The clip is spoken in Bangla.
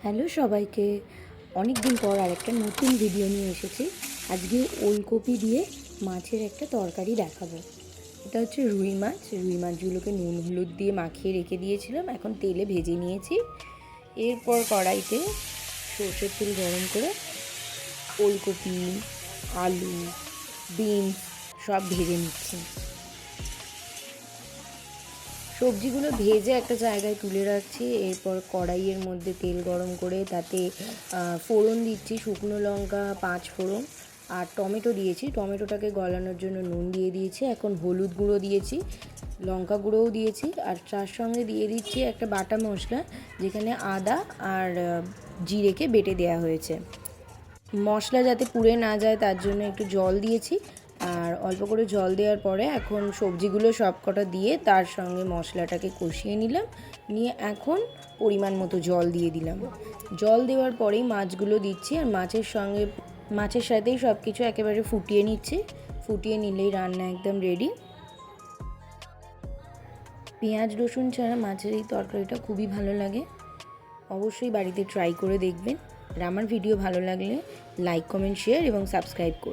হ্যালো সবাইকে, অনেক দিন পর আরেকটা নতুন ভিডিও নিয়ে এসেছি। আজকে ওলকপি দিয়ে মাছের একটা তরকারি দেখাবো। এটা হচ্ছে রুই মাছ। রুই মাছগুলোকে নুন হলুদ দিয়ে মাখিয়ে রেখে দিয়েছিলাম, এখন তেলে ভেজে নিয়েছি। এরপর কড়াইতে সর্ষের তেল গরম করে ওলকপি, আলু, বিনস সব ভেজে নিচ্ছি। সবজিগুলো ভেজে একটা জায়গায় তুলে রাখছি। এরপর কড়াইয়ের মধ্যে তেল গরম করে তাতে ফোড়ন দিচ্ছি, শুকনো লঙ্কা 5 ফোড়ন আর টমেটো দিয়েছি। টমেটোটাকে গলানোর জন্য নুন দিয়ে দিয়েছি। এখন হলুদ গুঁড়ো দিয়েছি, লঙ্কা গুঁড়োও দিয়েছি, আর তার সঙ্গে দিয়ে দিচ্ছি একটা বাটা মশলা, যেখানে আদা আর জিরেকে বেটে দেওয়া হয়েছে। মশলা যাতে পুড়ে না যায় তার জন্য একটু জল দিয়েছি, আর অল্প করে জল দেওয়ার পরে এখন সবজিগুলো সব কটা দিয়ে তার সঙ্গে মশলাটাকে কষিয়ে নিলাম। নিয়ে এখন পরিমাণ মতো জল দিয়ে দিলাম। জল দেওয়ার পরেই মাছগুলো দিচ্ছি, আর মাছের সাথেই সব কিছু একেবারে ফুটিয়ে নিচ্ছি। ফুটিয়ে নিলেই রান্না একদম রেডি। পেঁয়াজ রসুন ছাড়া মাছের এই তরকারিটা খুবই ভালো লাগে। অবশ্যই বাড়িতে ট্রাই করে দেখবেন। আর আমার ভিডিও ভালো লাগলে লাইক, কমেন্ট, শেয়ার এবং সাবস্ক্রাইব করুন।